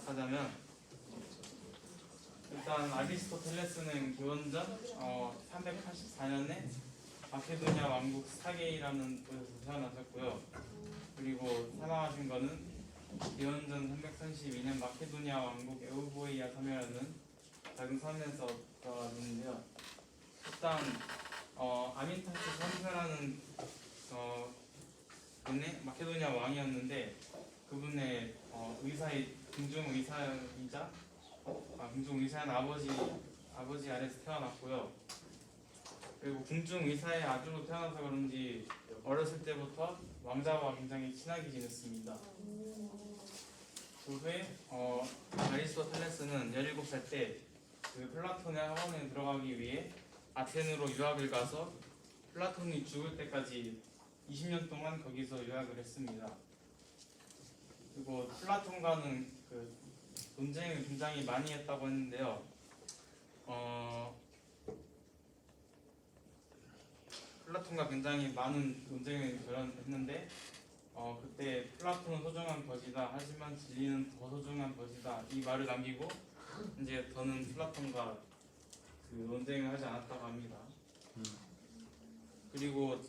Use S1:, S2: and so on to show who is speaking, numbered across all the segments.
S1: 하자면 일단 아리스토텔레스는 기원전 384년에 마케도니아 왕국 스타게이라는 곳에서 태어나셨고요. 그리고 사망하신 거는 기원전 332년 마케도니아 왕국 에우보이아 섬이라는 작은 섬에서 돌아가셨는데요. 일단 아민타스 3세라는 분의 마케도니아 왕이었는데 그분의 궁중 의사인 아버지 아래서 태어났고요. 그리고 궁중 의사의 아들로 태어나서 그런지 어렸을 때부터 왕자와 굉장히 친하게 지냈습니다. 그 후에 아리스토텔레스는 17살 때 그 플라톤의 학원에 들어가기 위해 아테네로 유학을 가서 플라톤이 죽을 때까지 20년 동안 거기서 유학을 했습니다. 그리고 플라톤과는 그 논쟁을 굉장히 많이 했다고 했는데요. 플라톤과 굉장히 많은 논쟁을 벌였는데 그때 플라톤은 소중한 것이다. 하지만 진리는 더 소중한 것이다. 이 말을 남기고 이제 더는 플라톤과 그 논쟁을 하지 않았다고 합니다. 그리고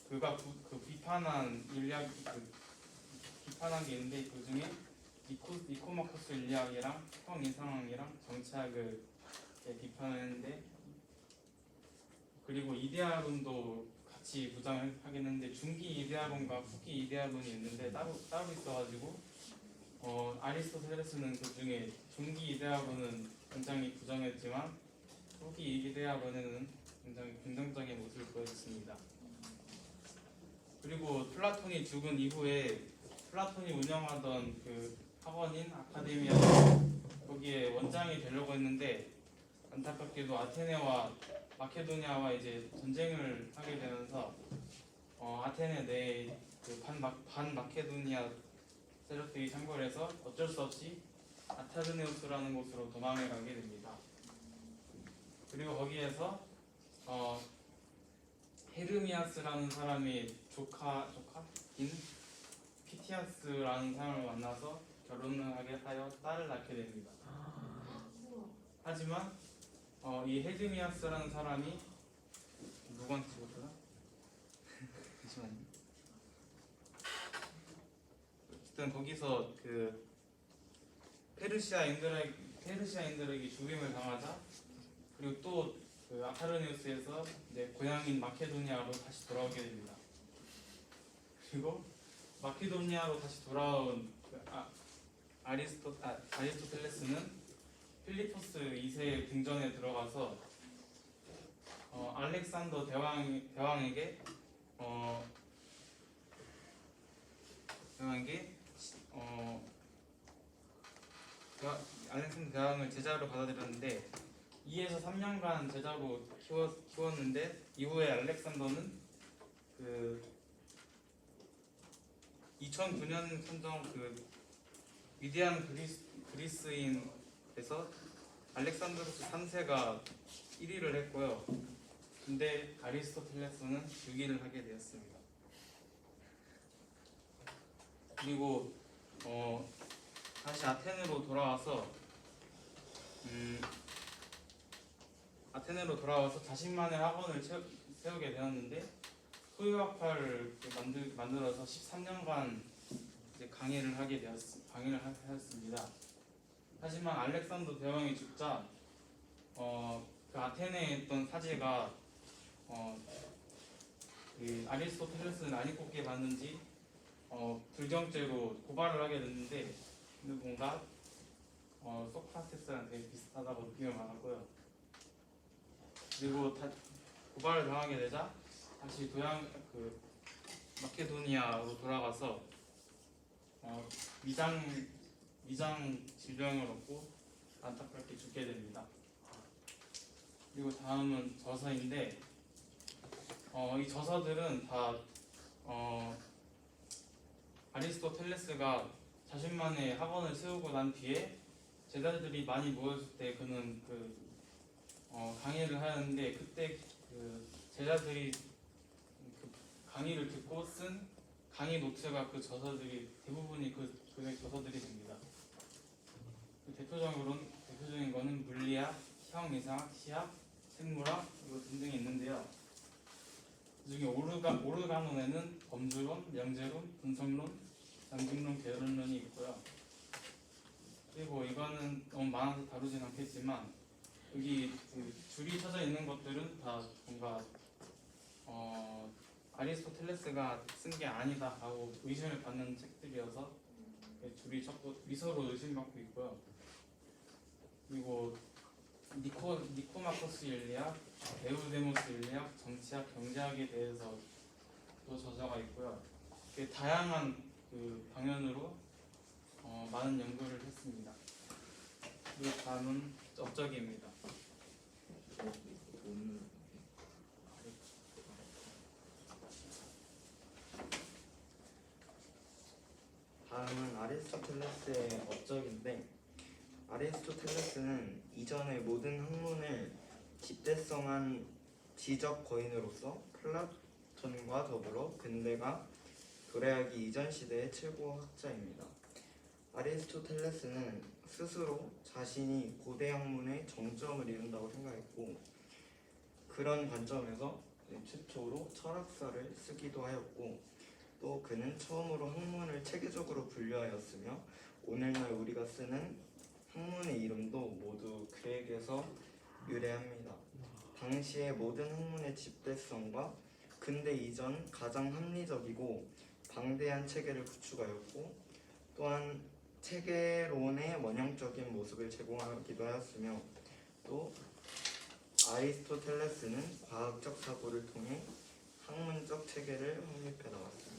S1: 그가 비판한 비판한 게 있는데 그 중에 니코마코스 인리학이랑 평이상학이랑 정치학을 비판을 했는데 그리고 이데아론도 같이 부정을 하긴 했는데 중기 이데아론과 후기 이데아론이 있는데 따로 있어가지고 아리스토텔레스는 그 중에 중기 이데아론은 굉장히 부정했지만 후기 이데아론에는 굉장히 긍정적인 모습을 보여줬습니다. 그리고 플라톤이 죽은 이후에 플라톤이 운영하던 그 학원인 아카데미아 거기에 원장이 되려고 했는데 안타깝게도 아테네와 마케도니아와 이제 전쟁을 하게 되면서 아테네 내에 그 반마케도니아 세력들이 창궐을 해서 어쩔 수 없이 아타르네우스라는 곳으로 도망을 가게 됩니다. 그리고 거기에서 헤르미아스라는 사람의 조카인 피티아스라는 사람을 만나서 결혼을 하게 하여 딸을 낳게 됩니다. 하지만 이 헤르미아스라는 사람이 누구한테 죽었더라? 잠시만요. 어쨌든 거기서 그 페르시아인들에게 죽임을 당하자 그리고 또 그 아타르네우스에서 이제 고향인 마케도니아로 다시 돌아오게 됩니다. 그리고 마케도니아로 다시 돌아온 그 아리스토텔레스는 필리포스 2세의 궁전에 들어가서 알렉산더 대왕에게 알렉산더 대왕을 제자로 받아들였는데 2에서 3년간 제자로 키웠는데 이후에 알렉산더는 그 2009년 선정 그 위대한 그리스인에서 알렉산드로스 3세가 1위를 했고요. 근데 아리스토텔레스는 6위를 하게 되었습니다. 그리고 다시 아테네로 돌아와서 자신만의 학원을 세우게 되었는데 소유학파를 만들어서 13년간 이제 강의를 하였습니다. 하지만 알렉산더 대왕이 죽자 그 아테네에 있던 사제가 그 아리스토텔레스는 안 입고 봤는지 불경죄로 고발을 하게 됐는데 뭔가 소크라테스랑 되게 비슷하다고 느낌을 받았고요. 그리고 고발을 당하게 되자 다시 마케도니아로 돌아가서 위장 질병을 얻고 안타깝게 죽게 됩니다. 그리고 다음은 저서인데 이 저서들은 다 아리스토텔레스가 자신만의 학원을 세우고 난 뒤에 제자들이 많이 모였을 때 그는 강의를 하였는데 그때 그 제자들이 그 강의를 듣고 쓴 강의 노트가 그 저서들이 대부분이 그의 저서들이 됩니다. 대표적인 거는 물리학, 형이상학, 시학, 생물학 그리고 등등이 있는데요. 그중에 오르가논에는 범주론, 명제론, 분석론, 상징론, 개론론이 있고요. 그리고 이거는 너무 많아서 다루진 않겠지만 여기 그 줄이 쳐져 있는 것들은 다 뭔가 아리스토텔레스가 쓴 게 아니다 하고 의심을 받는 책들이어서 줄이 쳤고 미서로 의심받고 있고요. 그리고 니코마코스 윤리학, 에우데모스 윤리학, 정치학, 경제학에 대해서 또 저자가 있고요. 다양한 그 방면으로 많은 연구를 했습니다. 그리고 다음은 업적입니다.
S2: 다음은 아리스토텔레스의 업적인데, 아리스토텔레스는 이전의 모든 학문을 집대성한 지적 거인으로서 플라톤과 더불어 근대가 도래하기 이전 시대의 최고 학자입니다. 아리스토텔레스는 스스로 자신이 고대 학문의 정점을 이룬다고 생각했고, 그런 관점에서 최초로 철학사를 쓰기도 하였고, 또 그는 처음으로 학문을 체계적으로 분류하였으며 오늘날 우리가 쓰는 학문의 이름도 모두 그에게서 유래합니다. 당시의 모든 학문의 집대성과 근대 이전 가장 합리적이고 방대한 체계를 구축하였고, 또한 체계론의 원형적인 모습을 제공하기도 하였으며, 또 아리스토텔레스는 과학적 사고를 통해 학문적 체계를 확립해 나왔습니다.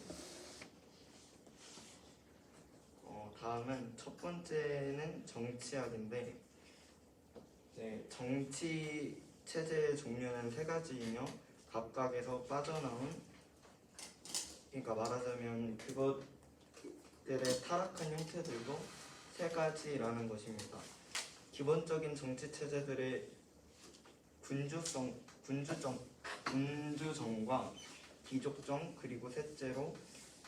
S2: 다음은 첫 번째는 정치학인데, 정치 체제의 종류는 세 가지이며 각각에서 빠져나온, 그러니까 말하자면 그것들의 타락한 형태들도 세 가지라는 것입니다. 기본적인 정치 체제들의 군주정과 귀족정, 그리고 셋째로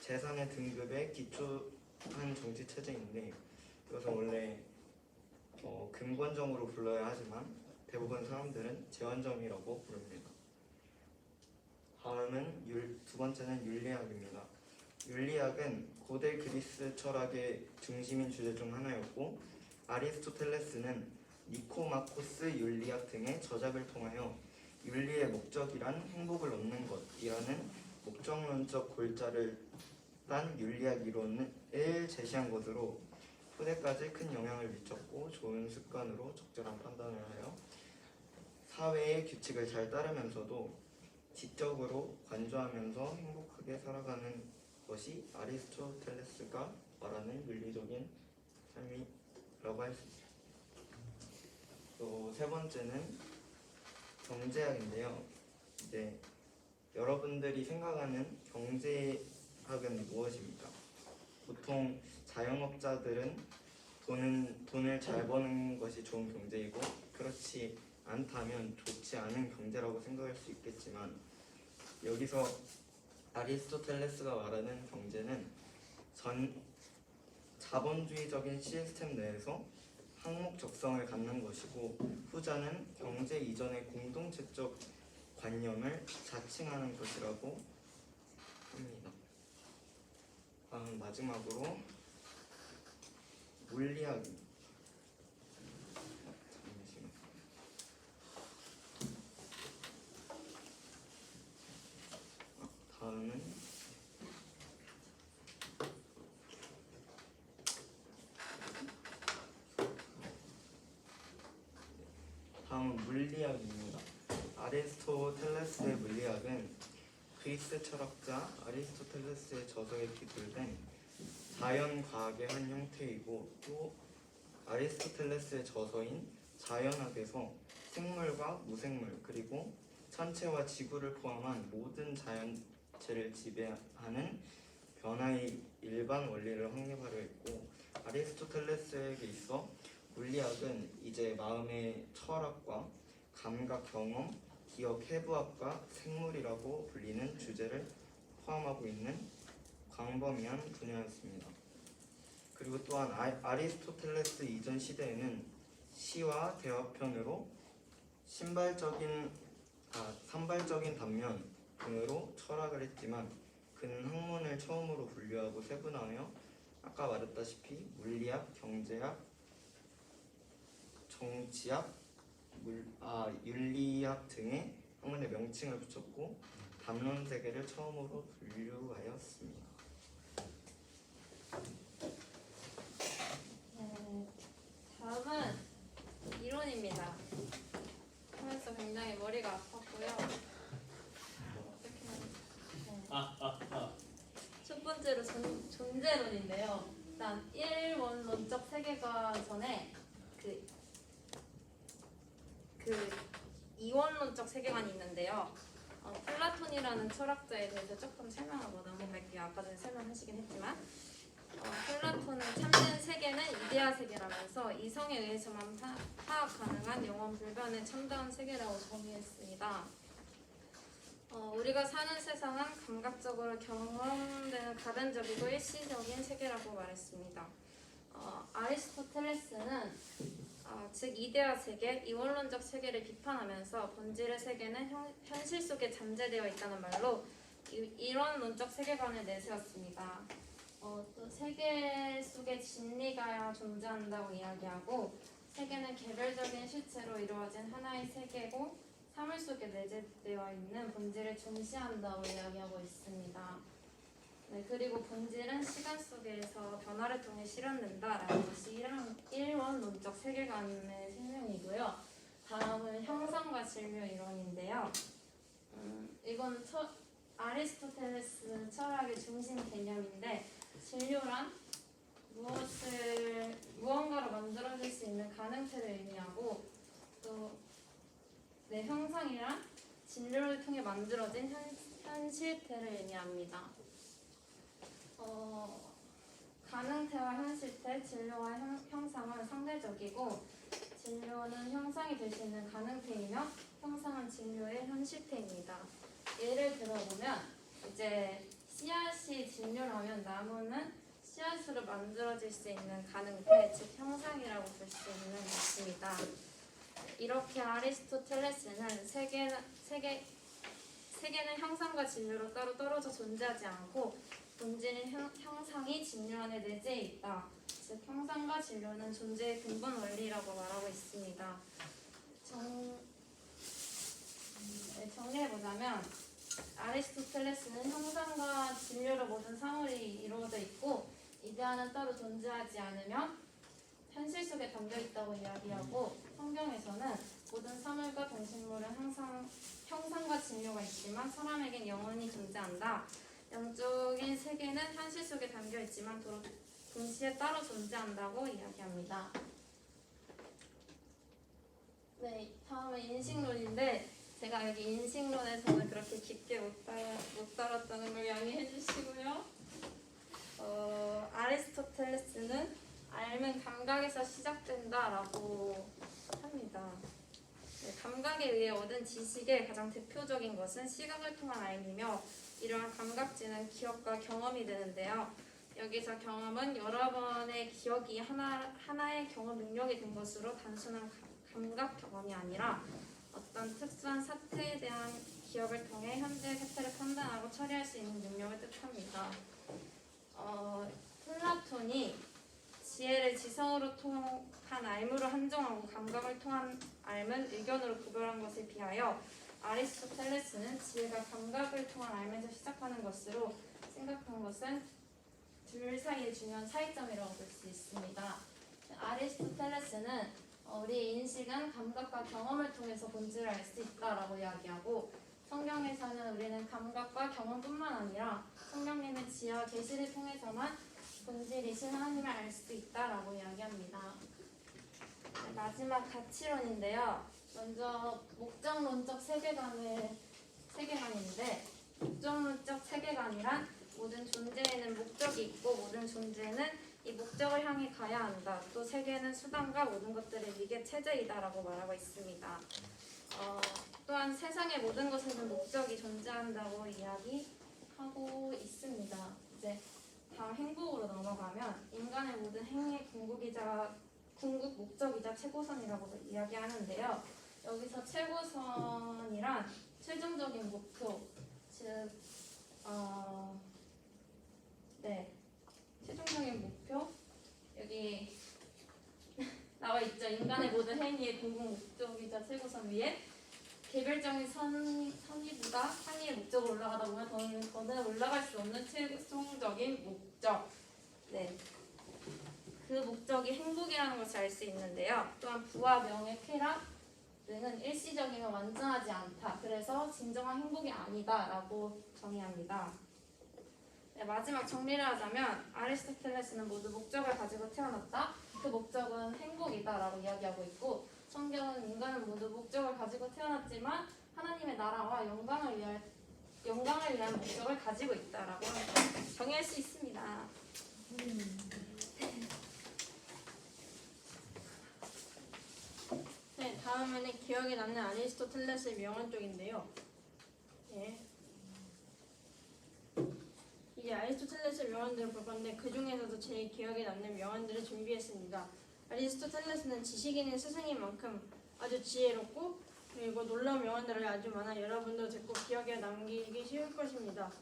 S2: 재산의 등급에 기초한 정치 체제인데, 이것은 원래 근본정으로 불러야 하지만 대부분 사람들은 제왕정이라고 부릅니다. 다음은 두 번째는 윤리학입니다. 윤리학은 고대 그리스 철학의 중심인 주제 중 하나였고, 아리스토텔레스는 니코마코스 윤리학 등의 저작을 통하여 윤리의 목적이란 행복을 얻는 것이라는 목적론적 골자를 딴 윤리학 이론을 제시한 것으로 후대까지 큰 영향을 미쳤고, 좋은 습관으로 적절한 판단을 하여 사회의 규칙을 잘 따르면서도 지적으로 관조하면서 행복하게 살아가는 것이 아리스토텔레스가 말하는 윤리적인 삶이라고 할 수 있습니다. 또 세 번째는 경제학인데요. 여러분들이 생각하는 경제학은 무엇입니까? 보통 자영업자들은 돈을 잘 버는 것이 좋은 경제이고, 그렇지 않다면 좋지 않은 경제라고 생각할 수 있겠지만, 여기서 아리스토텔레스가 말하는 경제는 자본주의적인 시스템 내에서 항목적성을 갖는 것이고, 후자는 경제 이전의 공동체적 관념을 자칭하는 것이라고 합니다. 다음 마지막으로 물리학입니다. 다음은 물리학입니다. 아리스토텔레스의 물리학은 그리스 철학자 아리스토텔레스의 저서에 기술된 자연과학의 한 형태이고, 또 아리스토텔레스의 저서인 자연학에서 생물과 무생물, 그리고 천체와 지구를 포함한 모든 자연체를 지배하는 변화의 일반 원리를 확립하려 했고, 아리스토텔레스에게 있어 물리학은 이제 마음의 철학과 감각 경험, 기억 해부학과 생물이라고 불리는 주제를 포함하고 있는 광범위한 분야였습니다. 그리고 또한 아리스토텔레스 이전 시대에는 시와 대화편으로 산발적인 단면 등으로 철학을 했지만 그는 학문을 처음으로 분류하고 세분화하며 아까 말했다시피 물리학, 경제학, 정치학, 윤리학 등의 학문의 명칭을 붙였고 담론 세계를 처음으로 분류하였습니다.
S3: 다음은 이론입니다. 하면서 굉장히 머리가 아팠고요. 어떻게 첫 번째로 존재론인데요. 일단 일원론적 세계관전에 그 이원론적 세계관이 있는데요. 플라톤이라는 철학자에 대해서 조금 설명하고 넘어갈게요. 아까 전에 설명하시긴 했지만 플라톤은 참된 세계는 이데아 세계라면서 이성에 의해서만 파악 가능한 영원 불변의 참다운 세계라고 정의했습니다. 우리가 사는 세상은 감각적으로 경험되는 가변적이고 일시적인 세계라고 말했습니다. 아리스토텔레스는 즉 이데아 세계, 이원론적 세계를 비판하면서 본질의 세계는 현실 속에 잠재되어 있다는 말로 이론론적 세계관을 내세웠습니다. 또 세계 속에 진리가 존재한다고 이야기하고 세계는 개별적인 실체로 이루어진 하나의 세계고 사물 속에 내재되어 있는 본질을 중시한다고 이야기하고 있습니다. 네, 그리고 본질은 시간 속에서 변화를 통해 실현된다라는 것이 일원론적 세계관의 설명이고요. 다음은 형상과 진료 이론인데요. 이건 아리스토텔레스 철학의 중심 개념인데 진료란 무언가로 만들어질 수 있는 가능체를 의미하고 또 형상이란 진료를 통해 만들어진 현실태를 의미합니다. 가능태와 현실태, 진료와 형상은 상대적이고 진료는 형상이 될 수 있는 가능태이며 형상은 진료의 현실태입니다. 예를 들어보면 이제 씨앗이 진료라면 나무는 씨앗으로 만들어질 수 있는 가능태, 즉 형상이라고 볼 수 있는 것입니다. 이렇게 아리스토텔레스는 세계는 형상과 진료로 따로 떨어져 존재하지 않고 본질인 형상이 진료 안에 내재해 있다. 즉 형상과 진료는 존재의 근본 원리라고 말하고 있습니다. 정리해보자면 아리스토텔레스는 형상과 진료로 모든 사물이 이루어져 있고 이데아는 따로 존재하지 않으며 현실 속에 담겨있다고 이야기하고 성경에서는 모든 사물과 동식물은 항상 형상과 진료가 있지만 사람에겐 영혼이 존재한다. 영적인 세계는 현실 속에 담겨있지만 동시에 따로 존재한다고 이야기합니다. 네, 다음은 인식론인데 제가 여기 인식론에서는 그렇게 깊게 못 다뤘다는 걸 양해해 주시고요. 아리스토텔레스는 알은 감각에서 시작된다라고 합니다. 네, 감각에 의해 얻은 지식의 가장 대표적인 것은 시각을 통한 알미며 이러한 감각지는 기억과 경험이 되는데요. 여기서 경험은 여러 번의 기억이 하나의 경험 능력이 된 것으로 단순한 감각 경험이 아니라 어떤 특수한 사태에 대한 기억을 통해 현재의 사태를 판단하고 처리할 수 있는 능력을 뜻합니다. 플라톤이 지혜를 지성으로 통한 알무로 한정하고 감각을 통한 알은 의견으로 구별한 것에 비하여 아리스토텔레스는 지혜가 감각을 통한 알면서 시작하는 것으로 생각한 것은 둘 사이의 중요한 차이점이라고 볼 수 있습니다. 아리스토텔레스는 우리의 인식은 감각과 경험을 통해서 본질을 알 수 있다라고 이야기하고 성경에서는 우리는 감각과 경험뿐만 아니라 성령님의 지혜와 계시를 통해서만 본질이신 하나님을 알 수 있다라고 이야기합니다. 마지막 가치론인데요. 먼저 목적론적 세계관인데 목적론적 세계관이란 모든 존재에는 목적이 있고 모든 존재는 이 목적을 향해 가야 한다. 또 세계는 수단과 모든 것들의 이게 체제이다라고 말하고 있습니다. 또한 세상의 모든 것에는 목적이 존재한다고 이야기하고 있습니다. 이제 행복으로 넘어가면 인간의 모든 행위의 궁극 목적이자 최고선이라고 이야기하는데요. 여기서 최고선이란 최종적인 목표, 즉 최종적인 목표 여기 나와 있죠. 인간의 모든 행위의 궁극 목적이자 최고선 위에 개별적인 선의보다 항의의 목적으로 올라가다 보면 더는 올라갈 수 없는 최종적인 목적. 네. 그 목적이 행복이라는 것을 알 수 있는데요. 또한 부와 명예, 쾌락 등은 일시적이면 완전하지 않다. 그래서 진정한 행복이 아니다라고 정의합니다. 네, 마지막 정리를 하자면 아리스토텔레스는 모두 목적을 가지고 태어났다. 그 목적은 행복이다라고 이야기하고 있고 성경은 인간은 모두 목적을 가지고 태어났지만 하나님의 나라와 영광을 위한 목적을 가지고 있다라고 정의할 수 있습니다.
S4: 네, 다음에는 기억에 남는 아리스토텔레스의 명언 쪽인데요. 네. 이제 아리스토텔레스의 명언들을 볼 건데 그 중에서도 제일 기억에 남는 명언들을 준비했습니다. 아리스토텔레스는 지식인인 스승인 만큼 아주 지혜롭고 그리고 놀라운 명언들을 아주 많아 여러분도 듣고 기억에 남기기 쉬울 것입니다.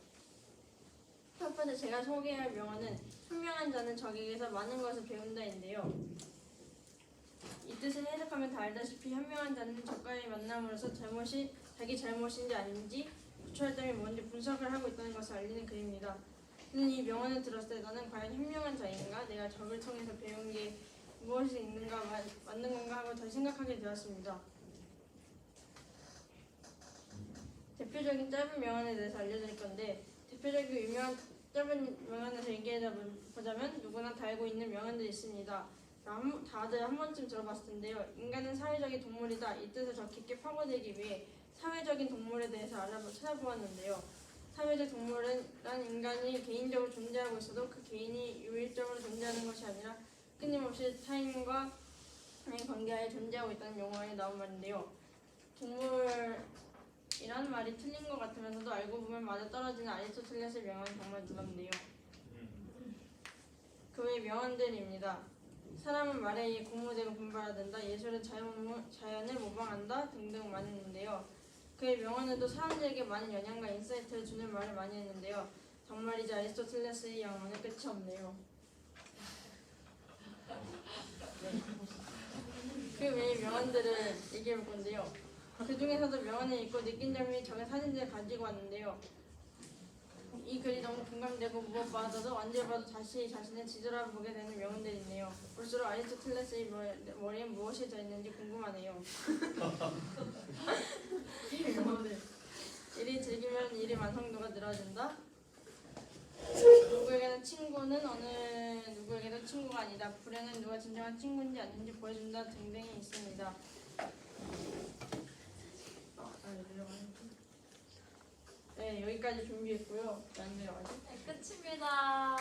S4: 첫 번째 제가 소개할 명언은 현명한 자는 적에게서 많은 것을 배운다인데요. 이 뜻을 해석하면 다 알다시피 현명한 자는 적과의 만남으로서 자기 잘못인지 아닌지 고쳐야 점이 뭔지 분석을 하고 있다는 것을 알리는 글입니다. 저는 이 명언을 들었을 때 나는 과연 현명한 자인가? 내가 적을 통해서 배운 게 무엇이 있는가 맞는 건가 하고 더 생각하게 되었습니다. 대표적인 짧은 명언에 대해서 알려드릴 건데 대표적이고 유명한 짧은 명언에서 얘기해보자면 누구나 다 알고 있는 명언들이 있습니다. 다들 한 번쯤 들어봤을 텐데요. 인간은 사회적인 동물이다. 이 뜻을 더 깊게 파고들기 위해 사회적인 동물에 대해서 찾아보았는데요. 사회적 동물은 인간이 개인적으로 존재하고 있어도 그 개인이 유일적으로 존재하는 것이 아니라 끊임없이 타인과의 관계하에 존재하고 있다는 용어에 나온 말인데요. 동물이란 말이 틀린 것 같으면서도 알고 보면 맞아떨어지는 아리스토텔레스의 명언이 정말 놀랍네요. 그 외 명언들입니다. 사람은 말에 의해 공모되고 분발하든다. 예술은 자연을 모방한다. 등등 많이 있는데요. 그의 명언에도 사람들에게 많은 영향과 인사이트를 주는 말을 많이 했는데요. 정말이지 아리스토텔레스의 영언은 끝이 없네요. 그 외의 명언들을 얘기해 볼 건데요. 그 중에서도 명언을 읽고 느낀 점이 적은 사진들을 가지고 왔는데요. 이 글이 너무 공감되고 무엇보다도 언제 봐도 다시 자신을 뒤돌아보게 되는 명언들이 있네요. 볼수록 아리스토텔레스의 머리엔 무엇이 들어있는지 궁금하네요. 일이 즐기면 일의 완성도가 늘어진다. 누구에게는 친구는 어느 누구에게도 친구가 아니다. 불행은 누가 진정한 친구인지 아닌지 보여준다 등등이 있습니다. 네, 여기까지 준비했고요. 안 내려가죠?
S3: 네, 끝입니다.